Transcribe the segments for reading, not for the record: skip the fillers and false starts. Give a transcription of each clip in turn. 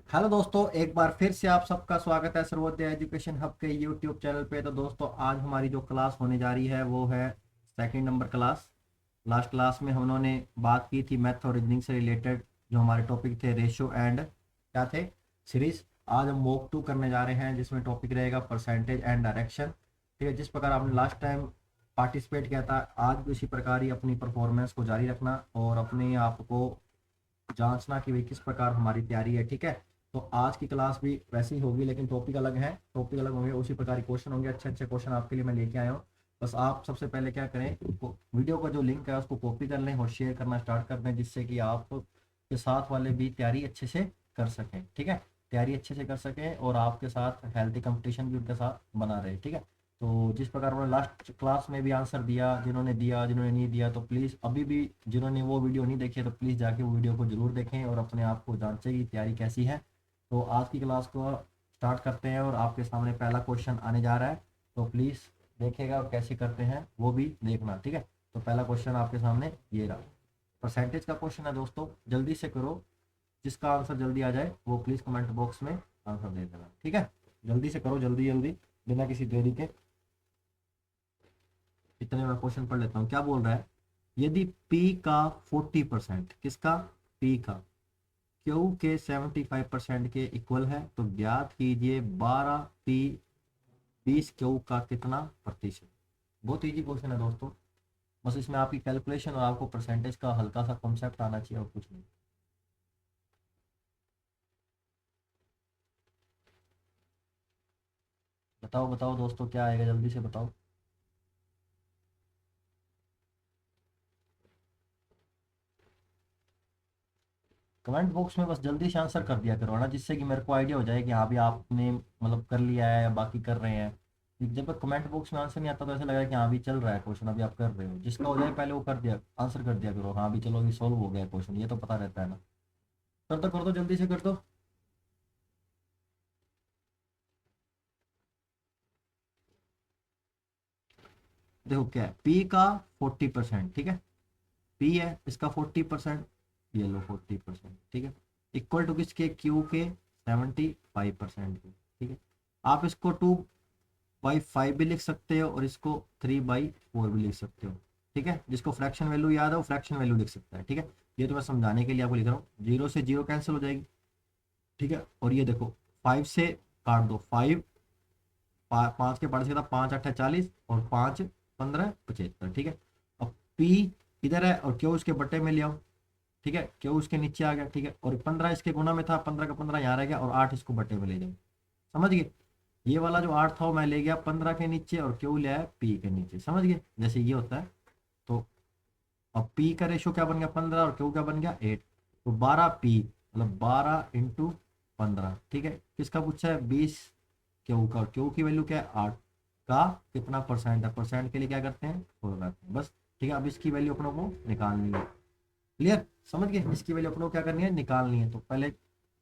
Hello दोस्तों, एक बार फिर से आप सबका स्वागत है सर्वोदय एजुकेशन हब के यूट्यूब चैनल पे। तो दोस्तों, आज हमारी जो क्लास होने जा रही है वो है second number class. Last class में हम उन्होंने बात की थी मैथ और रीजनिंग से रिलेटेड। जो हमारे टॉपिक थे रेशियो एंड क्या थे, सीरीज। आज हम मॉक टू करने जा रहे हैं जिसमें टॉपिक रहेगा परसेंटेज एंड डायरेक्शन। ठीक है, जिस प्रकार आपने लास्ट टाइम पार्टिसिपेट किया था, आज भी उसी प्रकार ही अपनी परफॉर्मेंस को जारी रखना और अपने आप को जांचना कि भाई किस प्रकार हमारी तैयारी है। ठीक है, तो आज की क्लास भी वैसे ही होगी लेकिन टॉपिक अलग है, टॉपिक अलग होंगे, उसी प्रकार के क्वेश्चन होंगे। अच्छे अच्छे क्वेश्चन आपके लिए मैं लेके आया हूँ। बस आप सबसे पहले क्या करें, वीडियो का जो लिंक है उसको कॉपी कर लें और शेयर करना स्टार्ट कर दें, जिससे कि आप के साथ वाले भी तैयारी अच्छे से कर सकें। ठीक है, तैयारी अच्छे से कर सकें और आपके साथ हेल्थी कंपटीशन भी उनके साथ बना रहे। ठीक है, तो जिस प्रकार उन्होंने लास्ट क्लास में भी आंसर दिया, जिन्होंने नहीं दिया तो प्लीज़ अभी भी जिन्होंने वो वीडियो नहीं देखी है तो प्लीज़ जाके वो वीडियो को ज़रूर देखें और अपने आप को जांचें कि तैयारी कैसी है। तो आज की क्लास को स्टार्ट करते हैं और आपके सामने पहला क्वेश्चन आने जा रहा है, तो प्लीज़ देखेगा और कैसे करते हैं वो भी देखना। ठीक है, तो पहला क्वेश्चन आपके सामने ये रहा, परसेंटेज का क्वेश्चन है दोस्तों। जल्दी से करो, जिसका आंसर जल्दी आ जाए वो प्लीज़ कमेंट बॉक्स में आंसर दे देना। ठीक है, जल्दी से करो, जल्दी जल्दी, बिना किसी देरी के। इतने में क्वेश्चन पढ़ लेता हूँ। क्या बोल रहा है, यदि P का 40%, किसका, P का, Q के 75% के इक्वल है तो ज्ञात कीजिए 12P 20Q का कितना प्रतिशत। बहुत इजी क्वेश्चन है दोस्तों, बस इसमें आपकी कैलकुलेशन और आपको परसेंटेज का हल्का सा कॉन्सेप्ट आना चाहिए और कुछ नहीं। बताओ बताओ दोस्तों, क्या आएगा, जल्दी से बताओ। कमेंट बॉक्स में बस जल्दी से आंसर कर दिया करो ना, जिससे कि मेरे को आइडिया हो जाए कि हाँ भी आपने मतलब कर लिया है या बाकी कर रहे हैं। जब कमेंट बॉक्स में आंसर नहीं आता तो ऐसा लग रहा है कि हाँ भी चल रहा है क्वेश्चन, अभी आप कर रहे हो। जिसका हो जाए पहले वो कर दिया, आंसर कर दिया करो, हाँ भी चलो अभी सॉल्व हो गया क्वेश्चन, ये तो पता रहता है ना। कर दो जल्दी से कर दो। देखो क्या है, पी का 40%, ठीक है, पी है इसका 40%, ये लो 40%, ठीक है, इक्वल टू किसके, क्यू के 75% के। ठीक है, आप इसको 2/5 भी लिख सकते हो और इसको 3/4 भी लिख सकते हो। ठीक है, जिसको फ्रैक्शन वैल्यू याद है वो फ्रैक्शन वैल्यू लिख सकता है। ठीक है, ये तो मैं समझाने के लिए आपको लिख रहा हूँ। जीरो से जीरो कैंसिल हो जाएगी। ठीक है, और ये देखो 5 से काट दो, 5 पाँच के पार्ट से 5 8 40 और 5 15 75। ठीक है, अब पी इधर है और क्यू उसके बट्टे में ले आओ। ठीक है, क्यू उसके नीचे आ गया। ठीक है, और 15 इसके गुना में था, 15 का 15 यहाँ रह गया और 8 इसको बट्टे में ले जाओ। समझ गए, ये वाला जो 8 था वो मैं ले गया 15 के नीचे और क्यू ले आया पी के नीचे। समझ गए, जैसे ये होता है। तो अब पी का रेशो क्या बन गया 15 और क्यू क्या बन गया 8, तो 12P मतलब 12 × 15। ठीक है, किसका पूछा है, 20 क्यू का, और क्यू की वैल्यू क्या है 8 का कितना परसेंट है, परसेंट के लिए क्या करते हैं फोड़ करते हैं बस। ठीक है, अब इसकी वैल्यू अपनों को निकालनी है। क्लियर, समझ गए, इसकी वैल्यू अपनों को क्या करनी है, निकालनी है। तो पहले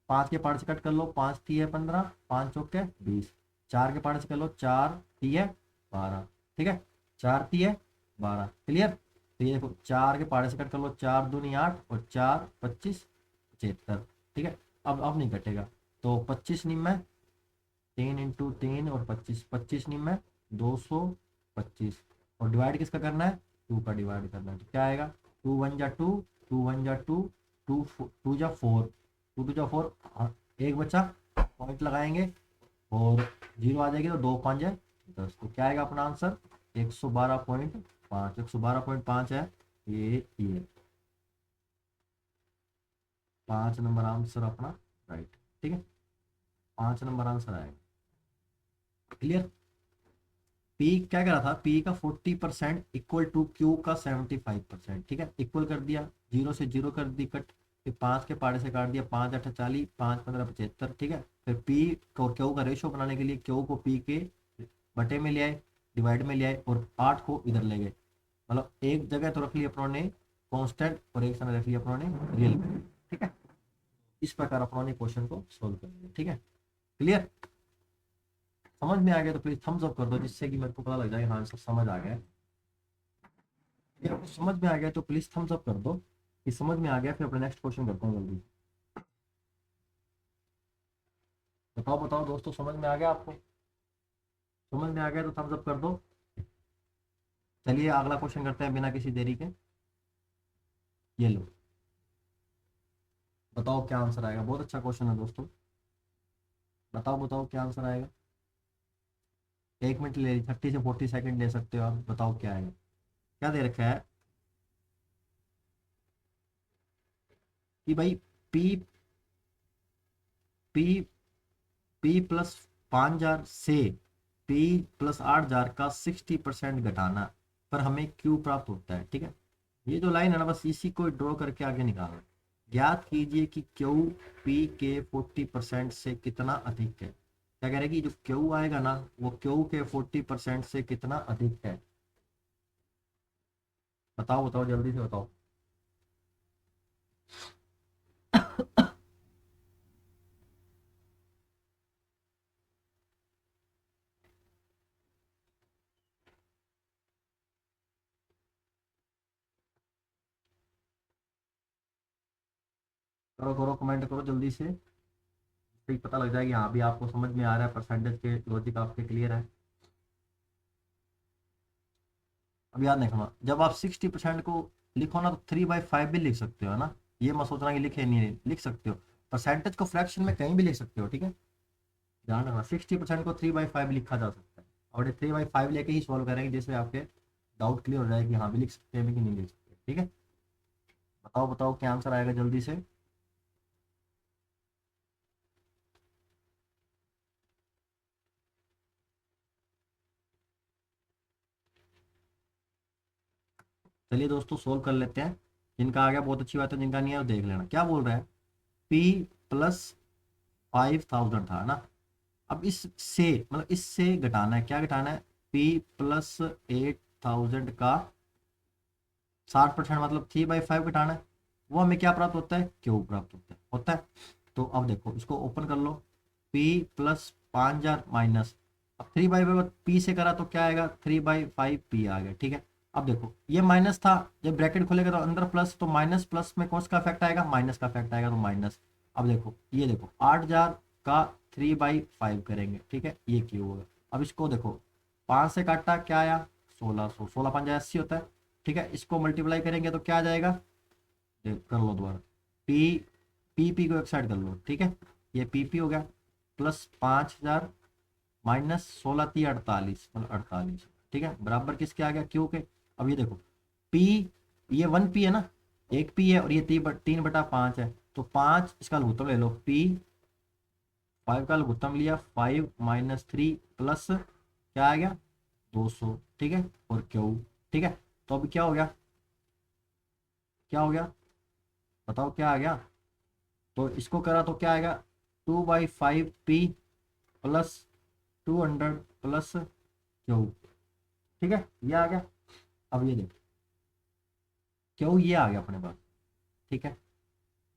5 के पार्ट से कट कर लो, 5 ती है 15, 5 चौके 20, 4 के पार्ट से कर लो, 4 ती है 12। ठीक है, 4 ती है 12। क्लियर, तो ये देखो 4 के पार्ट से कट कर लो, 4 दूनी 8 और 4 25 75। ठीक है, अब नहीं कटेगा, तो 25 निम में 3 × 3 और 25, 25 निम में 225, और डिवाइड किसका करना है, 2 का डिवाइड करना है। तो क्या आएगा, 2 1 जा 2, 2 1 जा 2, 2 2 जा 4, 2 2 जा 4, एक बचा, पॉइंट लगाएंगे और जीरो आ जाएगी तो 2 5 है 10। तो क्या आएगा अपना आंसर, 112.5, 112.5 है ये 5 नंबर आंसर अपना राइट। ठीक है, 5 नंबर आंसर आएगा। क्लियर, पी क्या करा था, पी का 40% इक्वल टू क्यू का 75%। ठीक है, इक्वल कर दिया, जीरो से जीरो कर दी कट, फिर 5 के पाड़े से काट दिया, 5 8 40, 5 15 75। ठीक है, फिर पी और क्यू का रेशो बनाने के लिए क्यू को पी के बटे में ले आए, डिवाइड में ले आए और 8 को इधर ले गए। मतलब एक जगह तो रख लिया अपनों ने कांस्टेंट और एक समय रख लिया अपनों ने रियल। ठीक है, इस प्रकार अपनों ने क्वेश्चन को सोल्व कर लिया। ठीक है, क्लियर, समझ में आ गया तो प्लीज थम्स अप कर दो, जिससे कि मेरे को पता लग जाए हाँ सब समझ आ गया। ये आपको समझ में आ गया तो प्लीज थम्स अप कर दो कि समझ में आ गया। फिर अपना नेक्स्ट क्वेश्चन करता हूँ जल्दी। बताओ बताओ दोस्तों, समझ में आ गया आपको? समझ में आ गया तो थम्स अप कर दो। चलिए अगला क्वेश्चन करते हैं बिना किसी देरी के। ये लो, बताओ क्या आंसर आएगा। बहुत अच्छा क्वेश्चन है दोस्तों। बताओ बताओ क्या आंसर आएगा। 1 मिनट ले, 30 से 40 सेकंड ले सकते हो आप। बताओ क्या आएगा। क्या दे रखा है कि भाई पी पी पी प्लस 5,000 से पी प्लस 8,000 का 60% घटाना पर हमें क्यू प्राप्त होता है। ठीक है, ये जो लाइन है ना, बस इसी को ड्रॉ करके आगे निकालना। ज्ञात कीजिए कि क्यू पी के 40% से कितना अधिक है। क्या कह रहे हैं कि जो क्यू आएगा ना, वो क्यू के 40% से कितना अधिक है। बताओ बताओ जल्दी से बताओ। करो करो, कमेंट करो जल्दी से। इससे पता लग जाएगा हाँ भी आपको समझ में आ रहा है, परसेंटेज के लॉजिक आपके क्लियर है। अब याद रखना, जब आप 60% को लिखो ना, तो 3/5 भी लिख सकते हो ना। ये मत सोचना कि लिखे नहीं है, लिख सकते हो। परसेंटेज को फ्रैक्शन में कहीं भी लिख सकते हो। ठीक है, ध्यान रखना 60% को 3/5 लिखा जा सकता है। और ये 3/5 लेके ही सॉल्व करेंगे, जिससे आपके डाउट क्लियर हो जाए कि हाँ भी लिख सकते हैं भी कि नहीं लिख सकते। ठीक है, बताओ बताओ क्या आंसर आएगा जल्दी से। चलिए दोस्तों सोल्व कर लेते हैं। जिनका आ गया बहुत अच्छी बात है, जिनका नहीं है वो देख लेना। क्या बोल रहा है, पी प्लस 5,000 था ना। अब इससे मतलब इससे घटाना है, क्या घटाना है, पी प्लस 8,000 का 60% मतलब 3/5 घटाना है। वो हमें क्या प्राप्त होता है, क्यू प्राप्त होता है। तो अब देखो इसको ओपन कर लो। पी प्लस 5,000 माइनस, अब 3/5 पी से करा तो क्या आएगा, 3/5 पी आ गया। ठीक है, अब देखो ये माइनस था, जब ब्रैकेट खुलेगा तो अंदर प्लस, तो माइनस प्लस में कौन सा इफेक्ट आएगा, माइनस का इफेक्ट आएगा, तो माइनस। अब देखो ये देखो 8,000 का 3/5 करेंगे। ठीक है, ये क्यू होगा। अब इसको देखो 5 से काटा क्या आया, 1600, 16×5 80 होता है। ठीक है, इसको मल्टीप्लाई करेंगे तो क्या आ जाएगा, कर लो दोबारा। पी पी को एक साइड कर लो। ठीक है, ये पी हो गया, प्लस 5,000 माइनस 16×3 = 48, मतलब 48। ठीक है, बराबर किसके आ गया, क्यू के। अब ये देखो पी, ये 1 पी है ना, 1 पी है, और ये 3/5 है। तो 5 इसका लघुत्तम ले लो, पी 5 का लघुत्तम लिया, 5 - 3 प्लस क्या आ गया, 200। ठीक है, और क्यू। ठीक है, तो अभी क्या हो गया, क्या हो गया, बताओ क्या आ गया। तो इसको करा तो क्या आएगा, 2/5 पी प्लस 200 प्लस क्यू। ठीक है, ये आ गया। अब ये देखो क्यू ये आ गया अपने पास। ठीक है,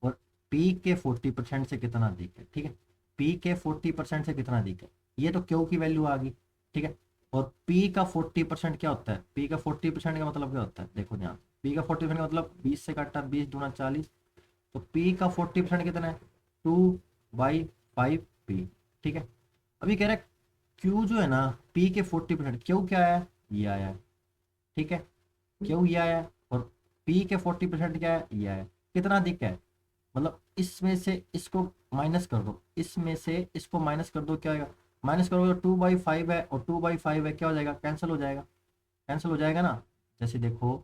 और पी के 40% से कितना अधिक है। ठीक है, पी के 40% से कितना अधिक है, ये तो क्यू की वैल्यू आ गई। ठीक है, और पी का 40% क्या होता है, पी का 40% का मतलब क्या होता है, देखो ध्यान। पी का 40% का मतलब 20 से काटा 20×40। तो पी का 40% कितना है, 2/5 पी। ठीक है, अभी कह रहा है क्यू जो है ना, पी के 40%, क्यू क्या आया, ये आया है। ठीक है, क्यू ये आया है, और पी के 40% क्या है, ये आया है। कितना अधिक है, मतलब इसमें से इसको माइनस कर दो, इसमें से इसको माइनस कर दो, क्या आएगा, माइनस करोगे तो 2/5 है, और 2/5 है, क्या हो जाएगा, कैंसिल हो जाएगा। कैंसिल हो जाएगा ना। जैसे देखो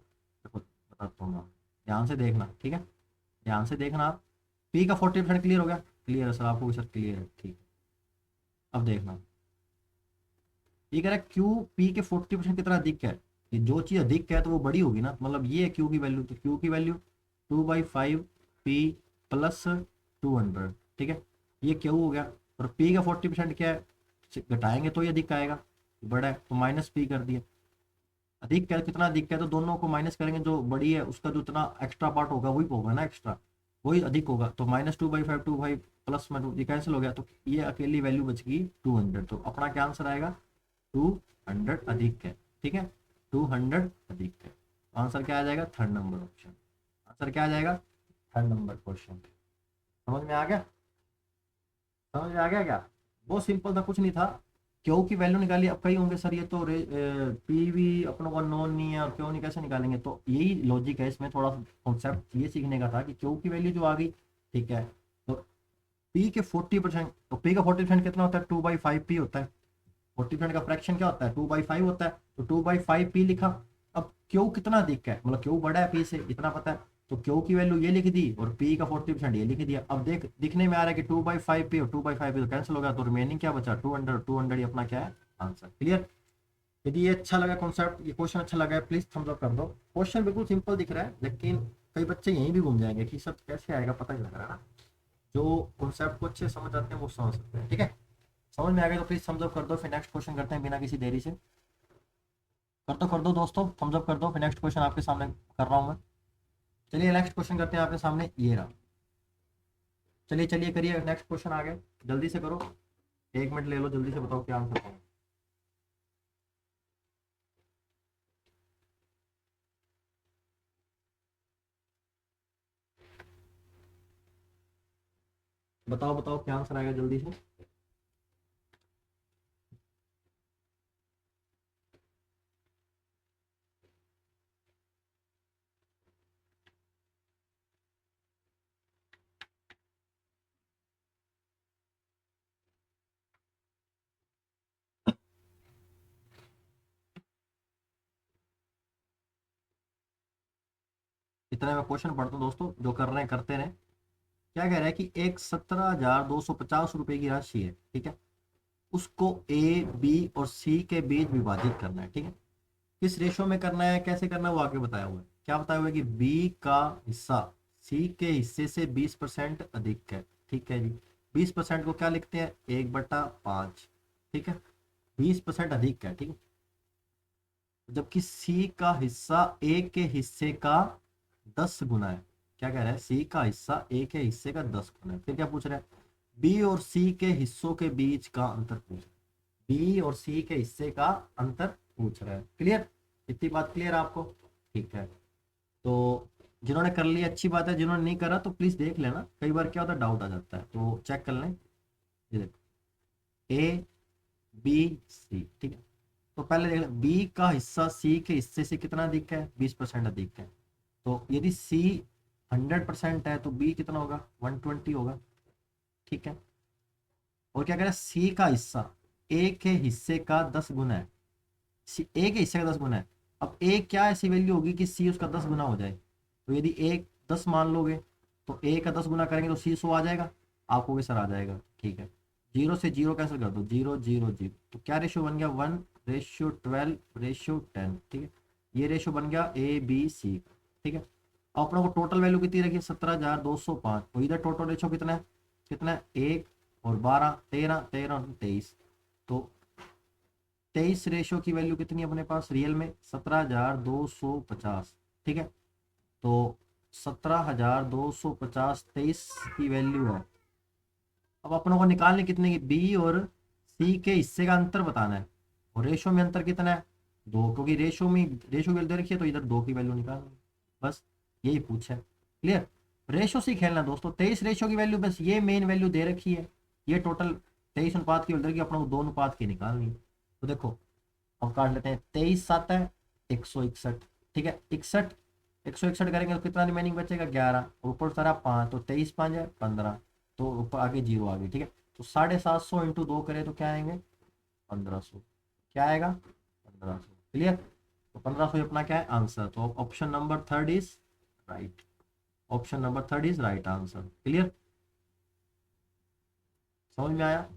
देखो बताता हूँ मैं, ध्यान से देखना। ठीक है, ध्यान से देखना आप। पी का 40% क्लियर हो गया, क्लियर है सर, आपको भी सर क्लियर है। ठीक है, अब देखना, ये कह रहा है क्यू पी के 40% कितना अधिक है। ये जो चीज अधिक है तो वो बड़ी होगी ना, मतलब ये है क्यू की वैल्यू, तो क्यू की वैल्यू 2/5 पी प्लस 200। ठीक है, ये क्यू हो गया, और पी का 40% क्या है, घटाएंगे तो ये अधिक आएगा, बड़ा है तो माइनस पी कर दिया। अधिक है, कितना अधिक है, तो दोनों को माइनस करेंगे, जो बड़ी है उसका जो इतना एक्स्ट्रा पार्ट होगा वही होगा ना, एक्स्ट्रा वही अधिक होगा। तो -2/5, 2/5 प्लस में 2, ये कैंसिल हो गया, तो ये अकेली वैल्यू बच गई 200। तो अपना क्या आंसर आएगा, 200 अधिक है। ठीक है, 200 अधिक है। आंसर क्या आ जाएगा, थर्ड नंबर ऑप्शन। आंसर क्या आ जाएगा, थर्ड नंबर क्वेश्चन। समझ में आ गया, समझ में आ गया क्या, बहुत सिंपल था, कुछ नहीं था। क्यू की वैल्यू निकाली। अब कई होंगे सर ये तो पी भी अपनों को नोन नहीं है और क्यों नहीं, कैसे निकालेंगे? तो यही लॉजिक है इसमें, थोड़ा कॉन्सेप्ट ये सीखने का था कि क्यू की वैल्यू जो आ गई, ठीक है, तो पी के 40%, तो पी का 40% कितना होता है? 2/5 पी होता है। 40% का फ्रैक्शन क्या होता है? 2/5 होता है, तो 2/5 पी लिखा। अब क्यू कितना अधिक है, मतलब क्यू बड़ा है पी से, इतना पता है, तो क्यू की वैल्यू ये लिख दी और पी का 40% ये लिख दिया। अब देख दिखने में आ रहा है कि 2/5 पी और 2/5 पी तो कैंसिल हो गया, तो रिमेनिंग क्या बचा? 200 ये अपना क्या है? आंसर। क्लियर? यदि ये अच्छा लगा कॉन्सेप्ट, ये क्वेश्चन अच्छा लगा है, प्लीज थम्स अप कर दो। क्वेश्चन बिल्कुल सिंपल दिख रहा है, लेकिन कई बच्चे यहीं भी घूम जाएंगे कि सब कैसे आएगा, पता नहीं लग रहा है ना। जो कॉन्सेप्ट को अच्छे समझ आते हैं वो समझ सकते हैं, ठीक है। समझ में आ गया तो प्लीज थम्स अप कर दो। फिर नेक्स्ट क्वेश्चन करते हैं बिना किसी देरी से। कर दो दोस्तों, थम्स अप कर दो। फिर नेक्स्ट क्वेश्चन आपके सामने कर रहा हूँ मैं। चलिए नेक्स्ट क्वेश्चन करते हैं आपके सामने, ये रहा। चलिए चलिए करिए, नेक्स्ट क्वेश्चन आ गया, जल्दी से करो। 1 मिनट ले लो, जल्दी से बताओ क्या आंसर है। बताओ बताओ क्या आंसर आएगा जल्दी से। इतना मैं क्वेश्चन पढ़ता हूँ दोस्तों, जो कर रहे हैं करते रहे। क्या कह रहा है कि एक 17,250 रुपए की राशि है, ठीक है, उसको ए बी और सी के बीच विभाजित करना है, ठीक है। किस रेशो में करना है, कैसे करना है, वो आगे बताया हुआ है। क्या बताया हुआ है कि बी का हिस्सा सी के हिस्से से 20% अधिक है, ठीक है जी। 20% को क्या लिखते हैं? 1/5, ठीक है। 20% अधिक है, ठीक है। जबकि सी का हिस्सा ए के हिस्से का 10 गुना है। क्या कह रहा है? सी का हिस्सा ए के हिस्से का 10 गुना है। फिर क्या पूछ रहा है? बी और सी के हिस्सों के बीच का अंतर पूछ रहा है। बी और सी के हिस्से का अंतर पूछ रहा है। क्लियर? इतनी बात क्लियर आपको? ठीक है। तो जिन्होंने कर लिया अच्छी बात है, जिन्होंने नहीं करा तो प्लीज देख लेना, कई बार क्या होता है डाउट आ जाता है, तो चेक कर लें। ये देखो, ए बी सी, ठीक है। तो पहले देख लें, बी का हिस्सा सी के हिस्से से कितना अधिक है? 20% अधिक है। तो यदि सी 100% है तो बी कितना होगा? 120 होगा, ठीक है। और क्या कह रहा है? सी का हिस्सा ए के हिस्से का 10 गुना है। सी ए के हिस्से का 10 गुना है। अब ए क्या ऐसी वैल्यू होगी कि सी उसका 10 गुना हो जाए? तो यदि ए 10 मान लोगे तो ए का 10 गुना करेंगे तो सी 100 आ जाएगा। आप कहोगे सर आ जाएगा, ठीक है। जीरो से जीरो कैंसिल कर दो, 0 0 0, तो क्या रेशियो बन गया? 1:12:10, ठीक है। ये रेशियो बन गया ए बी सी, ठीक है। अब अपनों को टोटल वैल्यू कितनी रखी है? 17,205। तो इधर टोटल रेशियो कितना है? कितना है? 1 और 12, 13, 13 और 23। तो 23 रेशो की वैल्यू कितनी है अपने पास रियल में? 17,250, ठीक है। तो 17,250 23 की वैल्यू है। अब अपनों को निकालने कितने की? बी और सी के हिस्से का अंतर बताना है। और रेशो में अंतर कितना है? 2, क्योंकि रेशो की वैल्यू दे रखी है तो इधर 2 की वैल्यू निकालनी है। बस यही पूछा है। क्लियर? रेशो से ही खेलना है दोस्तों। 23 रेशो की वैल्यू, बस ये मेन वैल्यू दे रखी है। ये टोटल 23 अनुपात की वैल्यू की, अपनों को 2 अनुपात की निकालनी है। तो देखो, अब काट लेते हैं। 23 7 है 161, ठीक है। 61, 161 करेंगे तो कितना रिमेनिंग बचेगा? 11, ऊपर सारा 5, तो 23 5 है 15, तो ऊपर आगे जीरो आ गई, ठीक है। तो 750 इंटू 2 करें तो क्या आएंगे? 1500। क्या आएगा? 1500। क्लियर? तो 1500 अपना क्या है? आंसर। तो option number third is right. Option number third is right answer. Clear? समझ में आया?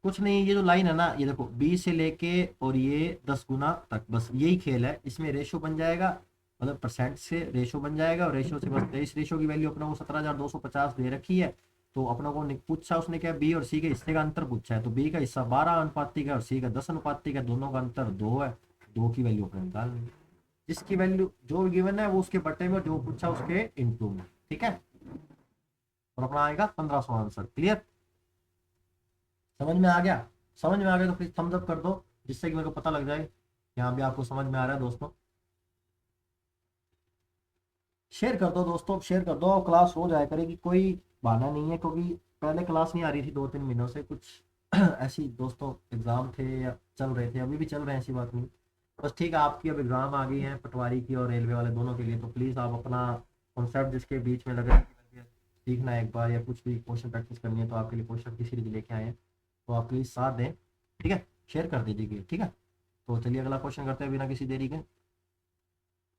कुछ नहीं, ये जो लाइन है ना, ये देखो, बी से लेके और ये 10 गुना तक, बस यही खेल है। इसमें रेशो बन जाएगा, मतलब परसेंट से रेशो बन जाएगा, और रेशो से बस 23 रेशो की वैल्यू अपना को 17,250 दे रखी है। तो अपना को पूछा उसने क्या? बी और सी के हिस्से का अंतर पूछा है। तो बी का हिस्सा 12 अनुपातिक है और सी का 10 अनुपातिक है, दोनों का अंतर 2 है। 2 की वैल्यू अपने निकालनी है। जिसकी वैल्यू जो गिवन है वो उसके बटे में, जो पूछा उसके इंटू में, ठीक है। और अपना आएगा 1500 आंसर। क्लियर? समझ में आ गया? समझ में आ गया तो प्लीज थम्स अप कर दो, जिससे कि मेरे को पता लग जाए कि हाँ भी आपको समझ में आ रहा है दोस्तों। शेयर कर दो दोस्तों, शेयर कर दो, क्लास हो जाया करेगी, कोई बहाना नहीं है, क्योंकि पहले क्लास नहीं आ रही थी 2 3 महीनों से, कुछ ऐसी दोस्तों एग्ज़ाम थे या चल रहे थे, अभी भी चल रहे हैं, ऐसी बात नहीं। बस ठीक है, आपकी अब एग्ज़ाम आ गई है पटवारी की और रेलवे वाले दोनों के लिए, तो प्लीज़ आप अपना कॉन्सेप्ट जिसके बीच में लगे सीखना है एक बार, या कुछ भी क्वेश्चन प्रैक्टिस करनी है तो आपके लिए क्वेश्चन की सीरीज लेके आए हैं, तो आप प्लीज़ साथ दें, ठीक है, शेयर कर दीजिए, ठीक है। तो चलिए अगला क्वेश्चन करते हैं बिना किसी देरी के।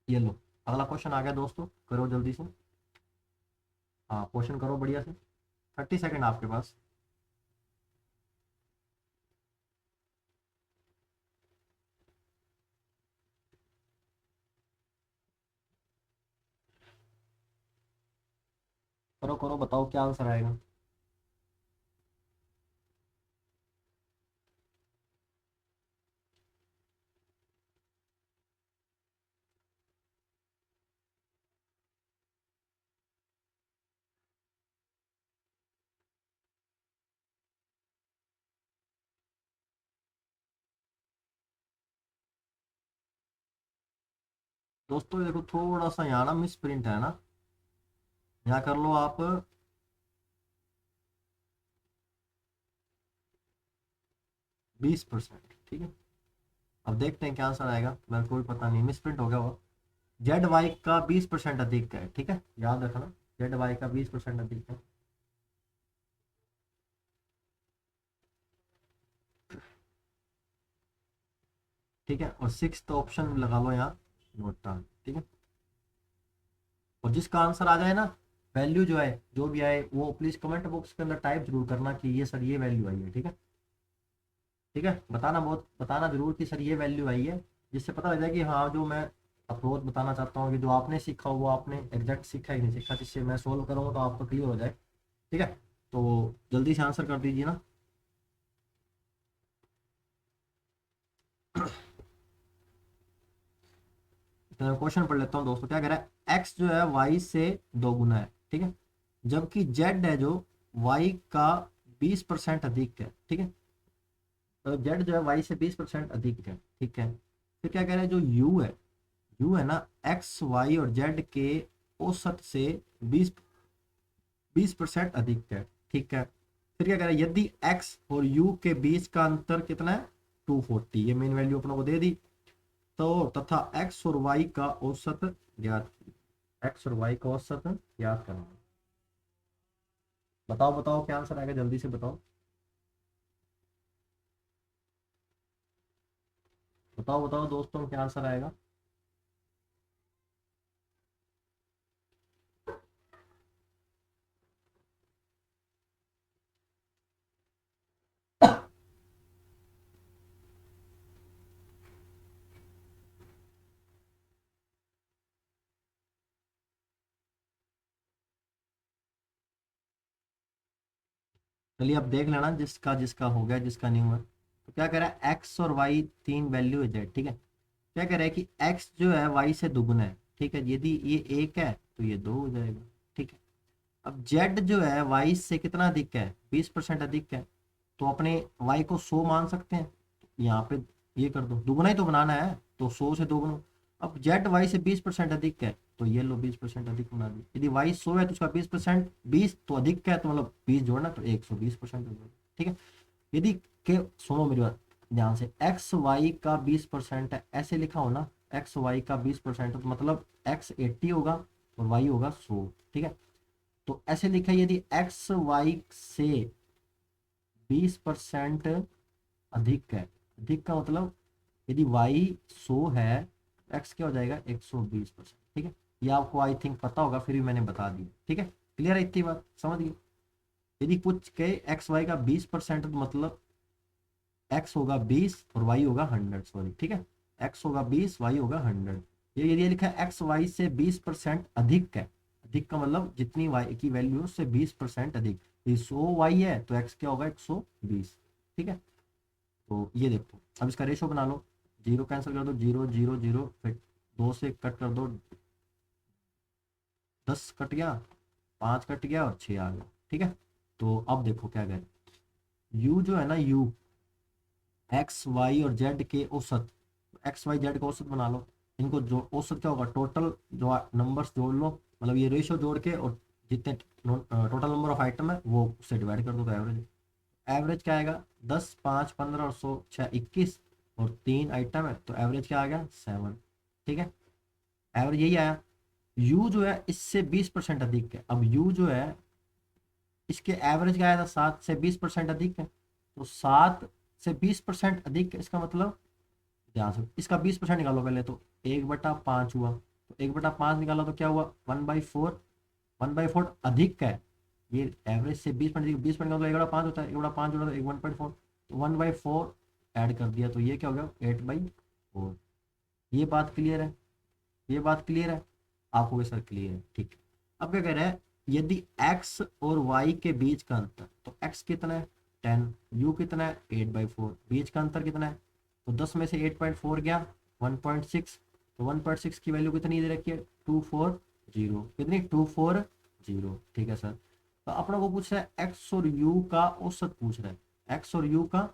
ये लो, अगला क्वेश्चन आ गया दोस्तों, करो जल्दी से। हाँ, क्वेश्चन करो बढ़िया से, 30 सेकेंड आपके पास। करो करो, बताओ क्या आंसर आएगा। दोस्तों ये देखो, थोड़ा सा यहाँ ना मिस प्रिंट है ना, यहाँ कर लो आप 20%, ठीक है। अब देखते हैं क्या आंसर आएगा, मेरे को भी पता नहीं, मिस प्रिंट हो गया वो। जेड वाई का 20% अधिक है, ठीक है, याद रखना, जेड वाई का 20% अधिक है। ठीक है, और सिक्स ऑप्शन लगा लो यहाँ, नोटा, ठीक है। और जिसका आंसर आ जाए ना, वैल्यू जो है जो भी आए वो प्लीज कमेंट बॉक्स के अंदर टाइप जरूर करना कि ये सर ये वैल्यू आई है, ठीक है। ठीक है, बताना, बहुत बताना जरूर कि सर ये वैल्यू आई है, जिससे पता लग जाए कि हाँ जो मैं अप्रोच बताना चाहता हूँ कि जो आपने सीखा हो वो आपने एग्जैक्ट सीखा ही नहीं सीखा, जिससे मैं सोल्व करूँगा तो आपको क्लियर हो जाए, ठीक है। तो जल्दी से आंसर कर दीजिए ना। तो क्वेश्चन पढ़ लेता हूँ दोस्तों, क्या कह रहा है, एक्स जो है वाई से दो गुना है, ठीक है, जबकि जेड है जो वाई का 20% अधिक है, ठीक है। तो जेड जो है वाई से 20% अधिक है, ठीक है। फिर क्या कह रहा है, जो यू है ना, एक्स वाई और जेड के औसत से 20% अधिक है, ठीक है। फिर क्या कह रहा है, यदि एक्स और यू के बीच का अंतर कितना है, 240, ये मेन वैल्यू अपने को दे दी। तो तथा एक्स और वाई का औसत ज्ञात, एक्स और वाई का औसत ज्ञात करना। बताओ बताओ क्या आंसर आएगा, जल्दी से बताओ, बताओ बताओ दोस्तों क्या आंसर आएगा। चलिए अब देख लेना, जिसका जिसका हो गया, जिसका नहीं हुआ। तो क्या कह रहा है, एक्स और वाई तीन वैल्यू है जेड, ठीक है। क्या कह रहा है कि एक्स जो है वाई से दुगुना है, ठीक है, यदि ये एक है तो ये दो हो जाएगा, ठीक है। अब जेड जो है वाई से कितना अधिक है, 20% अधिक है, तो अपने वाई को 100 मान सकते हैं, यहाँ पे ये कर दो, दुगुना ही तो बनाना है, तो 100 से दोगुना। अब जेड वाई से 20% अधिक है, तो ये लो 20% अधिक बना दी, यदि वाई 100 है तो उसका 20%, 20 तो अधिक है तो मतलब 20 जोड़ना तो 120% हो जाएगा, ठीक है। यदि के, सुनो मेरी बात ध्यान से, एक्स वाई का 20% है ऐसे लिखा हो ना, एक्स वाई का 20% तो मतलब एक्स 80 होगा और वाई होगा 100, ठीक है। तो ऐसे लिखा है, यदि एक्स वाई से 20% अधिक है, अधिक का मतलब यदि वाई 100 है, एक्स क्या हो जाएगा, 120%, ठीक है। ये आपको आई थिंक पता होगा, फिर भी मैंने बता दिया, ठीक है। क्लियर है इतनी बात, समझ गए। यदि पूछ के एक्स वाई का 20% तो मतलब एक्स होगा 20 और वाई होगा 100, सॉरी, ठीक है। एक्स होगा 20, वाई होगा 100। ये यदि लिखा है एक्स वाई से 20% अधिक है, अधिक का मतलब जितनी वाई की वैल्यू उससे 20% अधिक, ये 100 वाई है तो एक्स क्या होगा, 120, ठीक है। तो ये देखो, अब इसका रेशो बना लो, जीरो कैंसिल कर दो, जीरो जीरो जीरो, फिर दो से कट कर दो, 10 कट गया, 5 कट गया और 6 आ गया, ठीक है। तो अब देखो क्या करें, यू जो है ना, यू एक्स वाई और जेड के औसत, एक्स वाई जेड का औसत बना लो, इनको जो औसत क्या होगा, टोटल जो नंबर्स जोड़ लो, मतलब ये रेशियो जोड़ के, और जितने टोटल नंबर ऑफ आइटम है वो उससे डिवाइड कर दो तो एवरेज। एवरेज क्या आएगा, 10, 5, 15 और 100, 6, 21 और 3 आइटम है तो एवरेज क्या आ गया 7। ठीक है, एवरेज यही आया। यू जो है इससे 20% अधिक है। अब यू जो है इसके एवरेज क्या आया था, 7 से 20% अधिक है। तो 7 से 20% अधिक है, इसका मतलब ध्यान से इसका 20% निकालो पहले, तो 1/5 हुआ। तो 1/5 निकालो तो क्या हुआ 1/4। 1/4 अधिक है, ये एवरेज से 20% का मतलब 1/5 होता है, 1/5 जोड़ा तो 1/4, तो 1/4 ऐड कर दिया तो ये क्या हो गया 8/4। ये बात क्लियर है, ये बात क्लियर है आपको भी सर, क्लियर है ठीक है। अब क्या कह रहा है, यदि x और y के बीच का अंतर, तो x कितना है 10, u कितना है 8/4, बीच का अंतर कितना है, तो 10 में से 8/4 गया 1.6, तो 1.6 की वैल्यू कितनी दे रखी है 240, कितनी 240। ठीक है सर, तो अपना को पूछ रहा है x और u का औसत पूछ रहा है, x और u का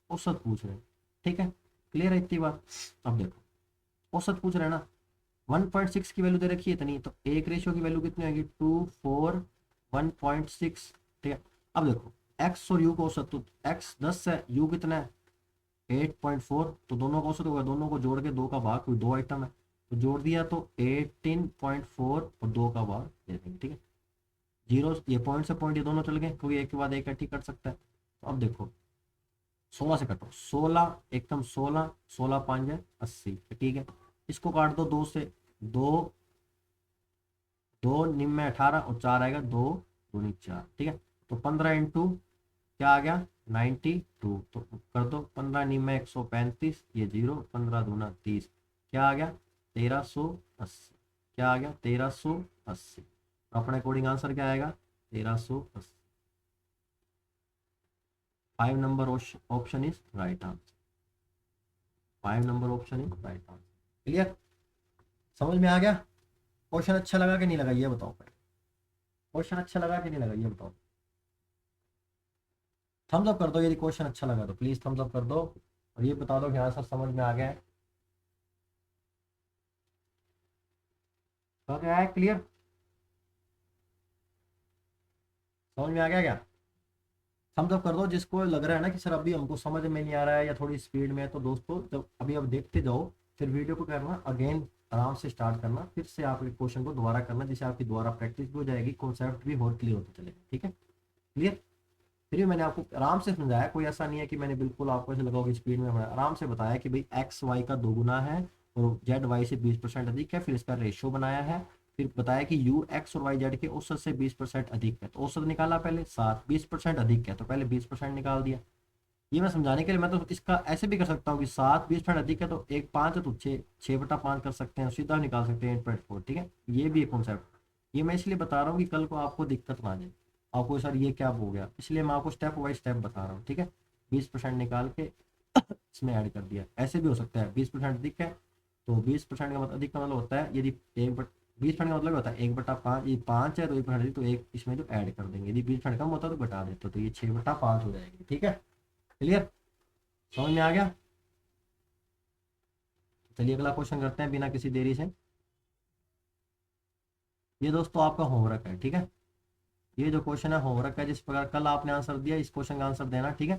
औसत पूछ रहे हैं। ठीक है, क्लियर है इतनी बात। अब देखो औसत पूछ रहे हैं ना, 1.6 की वैल्यू दे रखी है इतनी, तो एक रेशियो की वैल्यू कितनी आएगी 2, 4, 1.6। ठीक है, अब देखो x और u को औसत, तो x 10 है, u कितना है 8.4, तो दोनों का औसत होगा, दोनों को जोड़ के 2 का भाग, कोई 2 आइटम है तो जोड़ दिया तो 18.4 और 2 का भाग दे देंगे। ठीक है, जीरो ये पॉइंट से पॉइंट ये दोनों चल गए, क्योंकि एक के बाद एक ठीक कर सकता है। तो अब देखो 16 से कटो, 16 एकदम 16, 16×5 है 80। ठीक है, इसको काट दो 2 से, 2, 2 निम में 18 और 4 आएगा 2 दूनी 4। ठीक है, तो 15 इंटू क्या आ गया 92, तो कर दो 15 निम में 135, ये 0, 15 दूना 30, क्या आ गया 1380। क्या आ गया 1380, अपने अकॉर्डिंग आंसर क्या आएगा 1380। 5 number option is right answer, 5 number option is right answer. Clear, समझ में आ गया। क्वेश्चन अच्छा लगा कि नहीं लगा ये बताओ पहले, क्वेश्चन अच्छा लगा कि नहीं लगा ये बताओ। थम्स अप कर दो यदि क्वेश्चन अच्छा लगा तो प्लीज थम्स अप कर दो, और ये बता दो कि हाँ सर समझ में आ गया है। तो क्या है क्लियर, समझ में आ गया क्या। थम्स अप कर दो जिसको लग रहा है ना कि सर अभी हमको समझ में नहीं आ रहा है या थोड़ी स्पीड में है, तो दोस्तों जब अभी आप देखते जाओ, फिर वीडियो को करना अगेन, आराम से स्टार्ट करना, फिर से आप क्वेश्चन को दोबारा करना, जिससे आपकी दोबारा प्रैक्टिस भी हो जाएगी, कॉन्सेप्ट भी और क्लियर होता चलेगा। ठीक है, क्लियर। फिर भी मैंने आपको आराम से समझाया, कोई ऐसा नहीं है कि मैंने बिल्कुल आपको ऐसे लगाओ कि स्पीड में आराम से बताया कि भाई एक्स वाई का दोगुना है और जेड वाई से 20% अधिक है, फिर इसका रेशियो बनाया है, फिर बताया कि यू एक्स और वाई जेड के औसत से 20% अधिक है, तो औसत निकाला पहले 7, 20% अधिक है तो पहले 20% निकाल दिया। ये मैं समझाने के लिए, मैं तो इसका ऐसे भी कर सकता हूँ कि 7 20% अधिक है तो एक 5 है तो 6/5 कर सकते हैं, सीधा निकाल सकते हैं 8.4। ठीक है, ये भी एक कॉन्सेप्ट, ये मैं इसलिए बता रहा हूँ कि कल को आपको दिक्कत ना आ जाए, आपको सर ये क्या हो गया, इसलिए मैं आपको स्टेप बाई स्टेप बता रहा हूँ। ठीक है, 20% निकाल के इसमें ऐड कर दिया, ऐसे भी हो सकता है 20% अधिक है तो 20% का मतलब अधिक का मतलब होता है यदि 20% का मतलब होता है 1/5, ये 5 है तो 1% तो एक इसमें जो ऐड कर देंगे, यदि 20% कम होता है तो घटा देते, तो ये 6/5 हो जाएगी। ठीक है, क्लियर, समझ में आ गया। चलिए अगला क्वेश्चन करते हैं बिना किसी देरी से। ये दोस्तों आपका होमवर्क है। ठीक है, ये जो क्वेश्चन है होमवर्क है, जिस प्रकार कल आपने आंसर दिया इस क्वेश्चन का आंसर देना। ठीक है,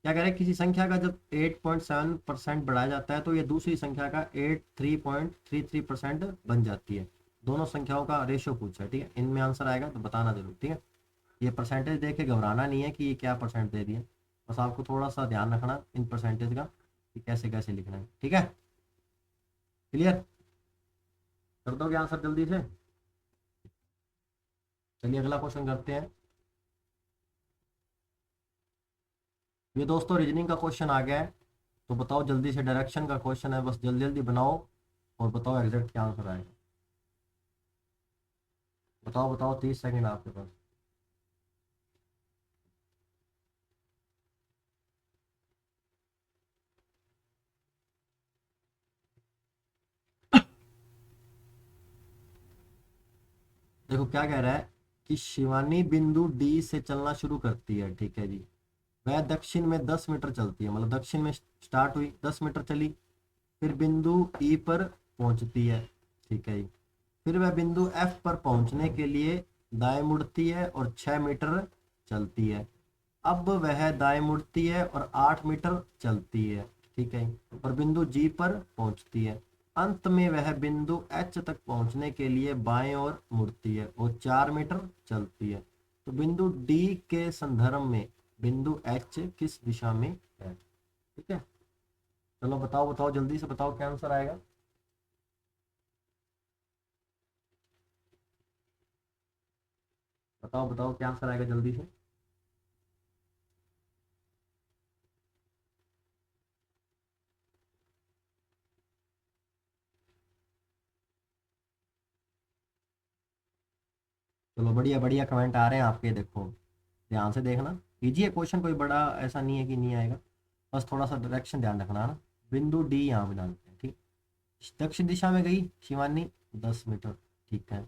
क्या कह रहे हैं, किसी संख्या का जब 8.7% बढ़ाया जाता है तो ये दूसरी संख्या का 83.33% बन जाती है। दोनों संख्याओं का रेशियो पूछा है। ठीक है, इनमें आंसर आएगा तो बताना जरूर। ठीक है, ये परसेंटेज देख के घबराना नहीं है कि ये क्या परसेंट दे दिया, बस आपको थोड़ा सा ध्यान रखना इन परसेंटेज का कि कैसे कैसे लिखना है। ठीक है, क्लियर, कर दोगे आंसर जल्दी से। चलिए अगला क्वेश्चन करते हैं। ये दोस्तों रीजनिंग का क्वेश्चन आ गया है, तो बताओ जल्दी से, डायरेक्शन का क्वेश्चन है, बस जल्दी जल्दी बनाओ और बताओ एग्जैक्ट क्या आंसर आएगा। बताओ बताओ, 30 सेकंड आपके पास। देखो क्या कह रहा है कि शिवानी बिंदु डी से चलना शुरू करती है। ठीक है जी, वह दक्षिण में 10 मीटर चलती है, मतलब दक्षिण में स्टार्ट हुई 10 मीटर चली, फिर बिंदु ई पर पहुंचती है। ठीक है जी, फिर वह बिंदु एफ पर पहुंचने के लिए दाएं मुड़ती है और 6 मीटर चलती है। अब वह दाएं मुड़ती है और 8 मीटर चलती है, ठीक है, और बिंदु जी पर पहुंचती है। अंत में वह बिंदु एच तक पहुंचने के लिए बाएं ओर मुड़ती है और 4 मीटर चलती है। तो बिंदु डी के संदर्भ में बिंदु एच किस दिशा में है? ठीक है, चलो बताओ बताओ जल्दी से बताओ क्या आंसर आएगा। बताओ बताओ क्या आंसर आएगा जल्दी से। चलो बढ़िया बढ़िया कमेंट आ रहे हैं आपके, देखो ध्यान से देखना। इजी है क्वेश्चन, कोई बड़ा ऐसा नहीं है कि नहीं आएगा, बस थोड़ा सा डायरेक्शन ध्यान रखना है ना। बिंदु डी यहाँ बना देते हैं, ठीक। दक्षिण दिशा में गई शिवानी 10 मीटर, ठीक है।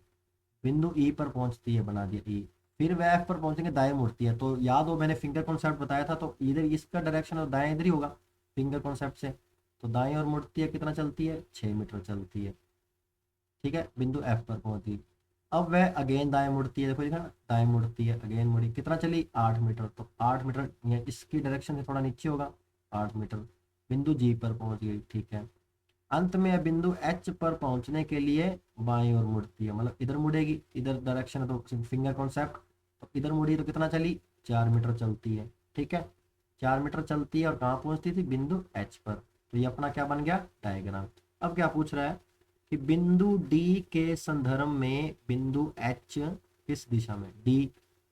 बिंदु ई पर पहुंचती है, बना दिया ई। फिर वह एफ पर पहुंचेंगे, दाएं मुड़ती है, तो याद हो मैंने फिंगर कॉन्सेप्ट बताया था, तो इधर इसका डायरेक्शन और दाएं इधर ही होगा फिंगर कॉन्सेप्ट से। तो दाएं और मुड़ती है, कितना चलती है, 6 मीटर चलती है, ठीक है। बिंदु एफ पर पहुंची, अब वह अगेन दाएं मुड़ती है, देखो लिखा ना, दाएं मुड़ती है, अगेन मुड़ी, कितना चली, 8 मीटर, तो 8 मीटर ये इसकी डायरेक्शन से थोड़ा नीचे होगा, 8 मीटर। बिंदु जी पर पहुंच गई, ठीक है। अंत में यह बिंदु एच पर पहुंचने के लिए बाईं ओर मुड़ती है, मतलब इधर मुड़ेगी, इधर डायरेक्शन है तो फिंगर कॉन्सेप्ट, तो इधर मुड़ी तो कितना चली, 4 मीटर चलती है, ठीक है। 4 मीटर चलती है और कहाँ पहुंचती थी, बिंदु एच पर। तो ये अपना क्या बन गया, डायग्राम। अब क्या पूछ रहा है कि बिंदु डी के संदर्भ में बिंदु एच किस दिशा में, डी,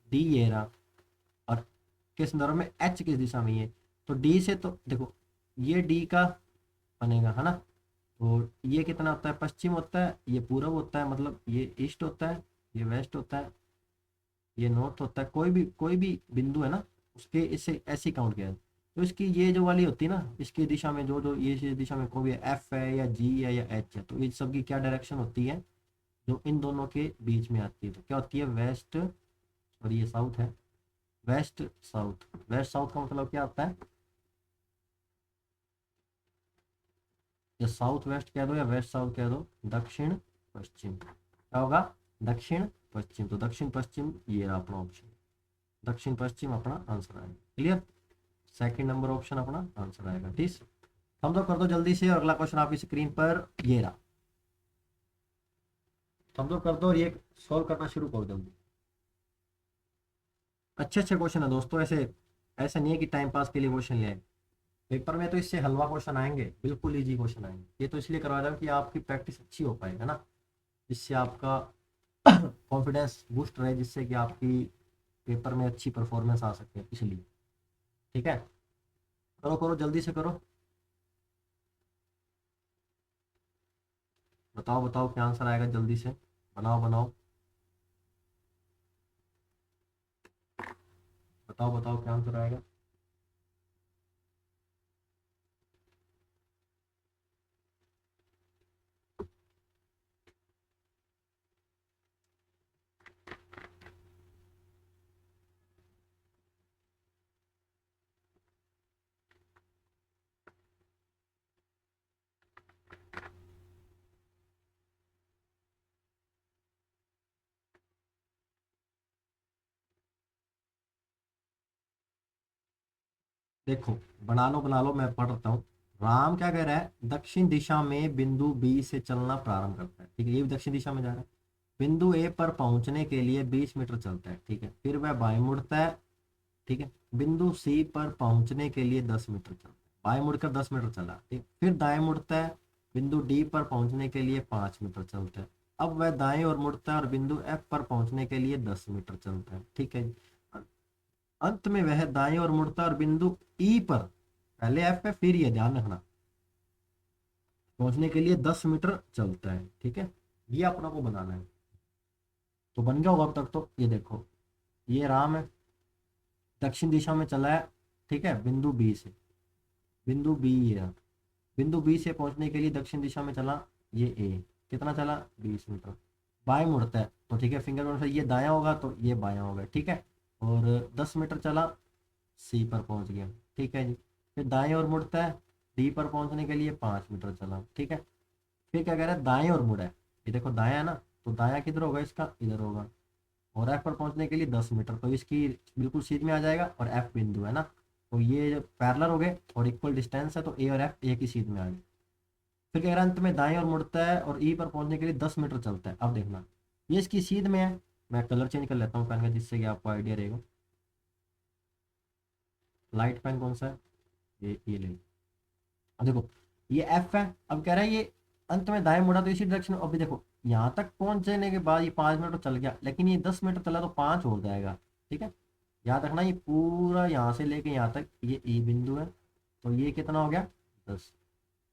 डी ये रहा, और किस संदर्भ में एच किस दिशा में है। तो डी से तो देखो ये डी का बनेगा है ना, तो ये कितना होता है, पश्चिम होता है, ये पूरब होता है, मतलब ये ईस्ट होता है, ये वेस्ट होता है, ये नॉर्थ होता है, कोई भी बिंदु है ना उसके इसे ऐसे काउंट किया जाए। तो इसकी ये जो वाली होती है ना, इसकी दिशा में जो जो ये इस दिशा में कोई एफ है या जी है या एच है, तो इन सब की क्या डायरेक्शन होती है, जो इन दोनों के बीच में आती है, तो क्या होती है, वेस्ट, और ये साउथ है, वेस्ट साउथ। वेस्ट साउथ का मतलब क्या होता है, या साउथ वेस्ट कह दो या वेस्ट साउथ कह दो, दक्षिण पश्चिम, क्या होगा, दक्षिण पश्चिम। तो दक्षिण पश्चिम ये रहा अपना ऑप्शन, दक्षिण पश्चिम अपना आंसर आएगा, क्लियर। सेकंड नंबर ऑप्शन अपना आंसर आएगा, ठीक। हम तो कर दो जल्दी से, और अगला क्वेश्चन आपकी स्क्रीन पर ये रहा, हम तो कर दो और ये सॉल्व करना शुरू करो जल्दी। अच्छे अच्छे क्वेश्चन है दोस्तों, ऐसे ऐसा नहीं है कि टाइम पास के लिए क्वेश्चन ले आए। पेपर में तो इससे हलवा क्वेश्चन आएंगे, बिल्कुल इजी क्वेश्चन आएंगे। ये तो इसलिए करवा रहा हूँ कि आपकी प्रैक्टिस अच्छी हो पाए, है ना, जिससे आपका कॉन्फिडेंस बूस्ट रहे, जिससे कि आपकी पेपर में अच्छी परफॉर्मेंस आ सके, इसलिए, ठीक है। करो करो जल्दी से करो, बताओ बताओ क्या आंसर आएगा जल्दी से, बनाओ बनाओ, बताओ बताओ क्या आंसर आएगा। देखो बना लो, मैं पढ़ता हूँ। राम क्या कह रहा है, दक्षिण दिशा में बिंदु बी से चलना प्रारंभ करता है, ठीक है, ये भी दक्षिण दिशा में जा रहा है। बिंदु ए पर पहुंचने के लिए 20 मीटर चलता है, ठीक है, फिर वह बाएं मुड़ता है, ठीक है। बिंदु सी पर पहुंचने के लिए 10 मीटर चलता है, बाएं मुड़कर 10 मीटर चला, ठीक, फिर दाएं मुड़ता है, बिंदु डी पर पहुंचने के लिए 5 मीटर चलता है। अब वह दाएं और मुड़ता है और बिंदु एफ पर पहुंचने के लिए 10 मीटर चलता है, ठीक है। अंत में वह दाएं और मुड़ता है और बिंदु ई पर, पहले एफ पे फिर ये ध्यान रखना, पहुंचने के लिए 10 मीटर चलता है, ठीक है। ये अपना को बनाना है, तो बन गया होगा अब तक। तो ये देखो, ये राम है, दक्षिण दिशा में चला है, ठीक है, बिंदु बी से, बिंदु बी ये, बिंदु बी से पहुंचने के लिए दक्षिण दिशा में चला, ये ए, कितना चला, 20 मीटर। बाएं मुड़ता है तो ठीक है, फिंगर से ये दायां होगा तो ये बायां होगा, ठीक है। और 10 मीटर चला, सी पर पहुंच गया, ठीक है जी। फिर दाएं और मुड़ता है, डी पर पहुंचने के लिए 5 मीटर चला, ठीक है। फिर क्या कह रहा है, दाएं और मुड़ा है, ये देखो दायां है ना, तो दायां किधर होगा, इसका इधर होगा, और एफ पर पहुंचने के लिए 10 मीटर, तो इसकी बिल्कुल सीध में आ जाएगा और एफ बिंदु है ना, तो ये पैरेलल हो गए और इक्वल डिस्टेंस है, तो ए और एफ एक ही सीध में आ गए। फिर क्या कह रहा है, अंत में दाएं और मुड़ता है और ई पर पहुंचने के लिए 10 मीटर चलता है। अब देखना ये इसकी सीध में है, मैं कलर चेंज कर लेता हूँ पेन का जिससे कि आपको आइडिया रहेगा। लाइट पेन कौन सा है, ये ले। अब देखो ये एफ है, अब कह रहा है ये अंत में दाएं मुड़ा तो इसी डायरेक्शन में। अभी देखो यहाँ तक पहुंचने के बाद ये 5 मीटर तो चल गया, लेकिन ये 10 मीटर चला तो 5 हो जाएगा। ठीक है, याद रखना ये पूरा यहाँ से लेके यहाँ तक ये ई बिंदु है, तो ये कितना हो गया 10।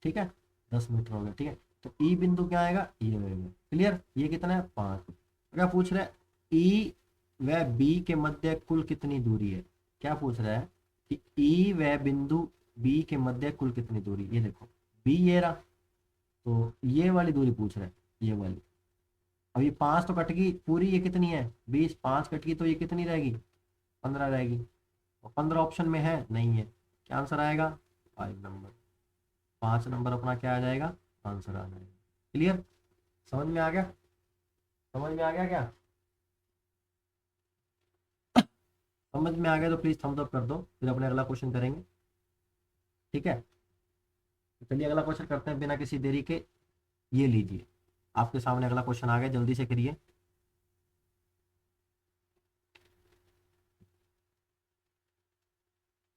ठीक है, 10 मीटर हो गया। ठीक है, तो ई बिंदु क्या आएगा, ये होगा। क्लियर, ये कितना है 5। क्या पूछ रहा है, ई व बी के मध्य कुल कितनी दूरी है। क्या पूछ रहा है कि ई व बिंदु बी के मध्य कुल कितनी दूरी। ये देखो बी ये रहा, तो ये वाली दूरी पूछ रहा है, ये वाली। अब ये 5 तो कट गई पूरी, ये कितनी है 20, 5 कट गई तो ये कितनी रहेगी 15 रहेगी। और 15 ऑप्शन में है नहीं है, क्या आंसर आएगा 5 नंबर। 5 नंबर अपना क्या आ जाएगा, आंसर आ जाएगा। क्लियर, समझ में आ गया, समझ में आ गया क्या, समझ में आ गया तो प्लीज थम्स अप कर दो, फिर अपने अगला क्वेश्चन करेंगे। ठीक है, तो चलिए अगला क्वेश्चन करते हैं बिना किसी देरी के। ये लीजिए आपके सामने अगला क्वेश्चन आ गया, जल्दी से करिए।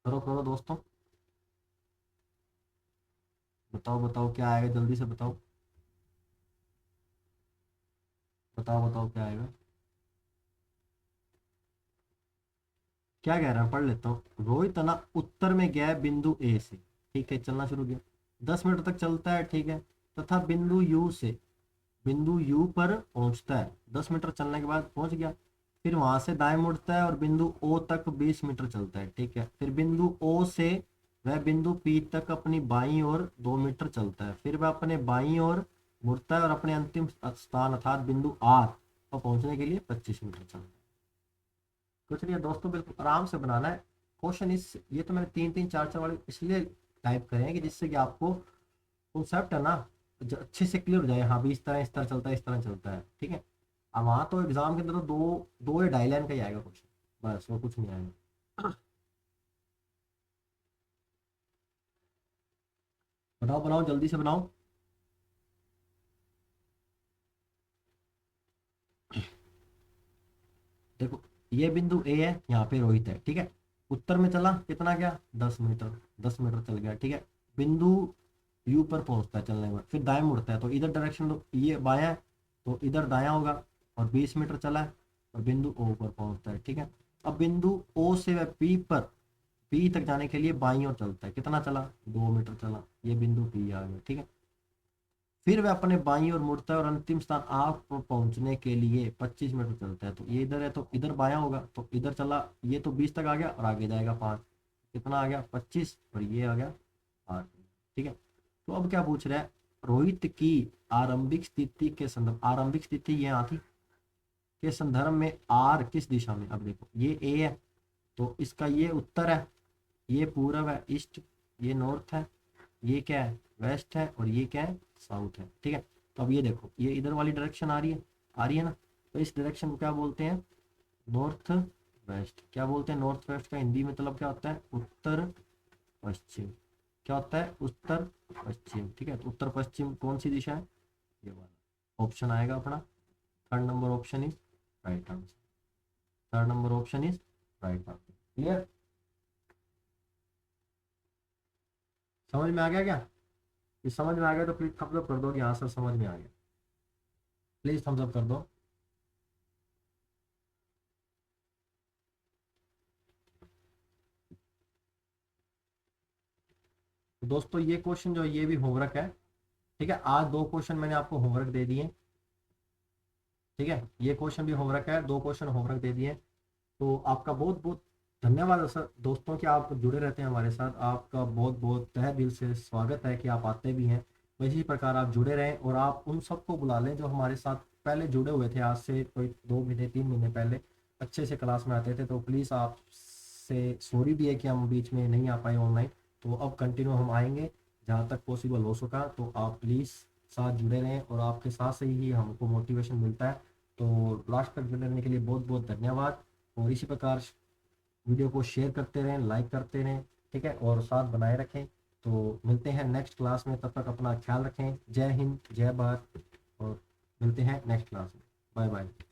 करो करो दोस्तों, बताओ बताओ क्या आएगा, जल्दी से बताओ, बताओ बताओ क्या आएगा। क्या कह रहा है, पढ़ लेता हूँ। रोहित ना उत्तर में गया बिंदु ए से, ठीक है चलना शुरू किया, 10 मीटर तक चलता है। ठीक है, तथा बिंदु यू से बिंदु यू पर पहुंचता है, 10 मीटर चलने के बाद पहुंच गया। फिर वहां से दाएं मुड़ता है और बिंदु ओ तक 20 मीटर चलता है। ठीक है, फिर बिंदु ओ से वह बिंदु पी तक अपनी बाईं ओर 2 मीटर चलता है। फिर वह अपने बाईं ओर मुड़ता है और अपने अंतिम स्थान अर्थात बिंदु आर पर पहुंचने के लिए 25 मीटर चलता है। कुछ नहीं है दोस्तों, बिल्कुल आराम से बनाना है क्वेश्चन। इस ये तो मैंने 3 3 4 4 वाले इसलिए टाइप करे हैं कि जिससे कि आपको कॉन्सेप्ट है ना अच्छे से क्लियर हो जाए। हाँ भी इस तरह चलता है, इस तरह चलता है। ठीक है, अब वहाँ तो एग्जाम के अंदर तो दो दो या ढाई लाइन का ही आएगा क्वेश्चन, बस वो कुछ नहीं आएगा। बनाओ बनाओ जल्दी से बनाओ। देखो ये बिंदु ए है, यहाँ पे रोहित है। ठीक है, उत्तर में चला कितना गया 10 मीटर, 10 मीटर चल गया। ठीक है, बिंदु यू पर पहुंचता है चलने के बाद, फिर दाएं मुड़ता है तो इधर डायरेक्शन तो ये बायां है, तो इधर दायां होगा और 20 मीटर चला है और बिंदु ओ पर पहुंचता है। ठीक है, अब बिंदु ओ से वह पी तक जाने के लिए बाईं ओर चलता है, कितना चला 2 मीटर चला, ये बिंदु पी आ गया। ठीक है, फिर वह अपने बाईं ओर मुड़ता है और अंतिम स्थान आप पर पहुंचने के लिए 25 मीटर चलता है। तो ये इधर है तो इधर बायां होगा, तो इधर चला, ये तो 20 तक आ गया और आगे जाएगा 5, कितना आ गया 25, और ये आ गया 8। ठीक है, तो अब क्या पूछ रहा है, रोहित की आरंभिक स्थिति के संदर्भ, आरंभिक स्थिति ये आती के संदर्भ में आर किस दिशा में। अब देखो ये ए है तो इसका ये उत्तर है, ये पूरब है ईस्ट, ये नॉर्थ है, ये क्या है वेस्ट है और ये क्या है साउथ है। ठीक है, तो अब ये देखो ये इधर वाली डायरेक्शन आ रही है, आ रही है ना, तो इस डायरेक्शन को क्या बोलते हैं नॉर्थ वेस्ट। क्या बोलते हैं नॉर्थ वेस्ट का हिंदी में मतलब क्या होता है उत्तर पश्चिम। क्या होता है उत्तर पश्चिम। ठीक है, तो उत्तर पश्चिम कौन सी दिशा है, ये वाला ऑप्शन आएगा अपना। Third number option is right answer, third number option is right answer. Clear, समझ में आ गया क्या, ये समझ में आ गया तो प्लीज थम्स अप कर दो कि हाँ सर समझ में आ गया, प्लीज थम्स अप कर दो। तो दोस्तों ये क्वेश्चन जो है ये भी होमवर्क है। ठीक है, आज 2 क्वेश्चन मैंने आपको होमवर्क दे दिए। ठीक है, ये क्वेश्चन भी होमवर्क है, 2 क्वेश्चन होमवर्क दे दिए। तो आपका बहुत बहुत धन्यवाद सर दोस्तों कि आप जुड़े रहते हैं हमारे साथ, आपका बहुत बहुत तहे दिल से स्वागत है कि आप आते भी हैं। तो इसी प्रकार आप जुड़े रहें और आप उन सबको बुला लें जो हमारे साथ पहले जुड़े हुए थे, आज से कोई 2 महीने 3 महीने पहले अच्छे से क्लास में आते थे। तो प्लीज़ आपसे सॉरी भी है कि हम बीच में नहीं आ पाए ऑनलाइन, तो अब कंटिन्यू हम आएंगे जहाँ तक पॉसिबल हो सका। तो आप प्लीज़ साथ जुड़े रहें और आपके साथ से ही हमको मोटिवेशन मिलता है तो लास्ट तक बने रहने के लिए बहुत बहुत धन्यवाद। और इसी प्रकार वीडियो को शेयर करते रहें, लाइक करते रहें, ठीक है, और साथ बनाए रखें। तो मिलते हैं नेक्स्ट क्लास में, तब तक अपना ख्याल रखें। जय हिंद, जय भारत, और मिलते हैं नेक्स्ट क्लास में। Bye bye.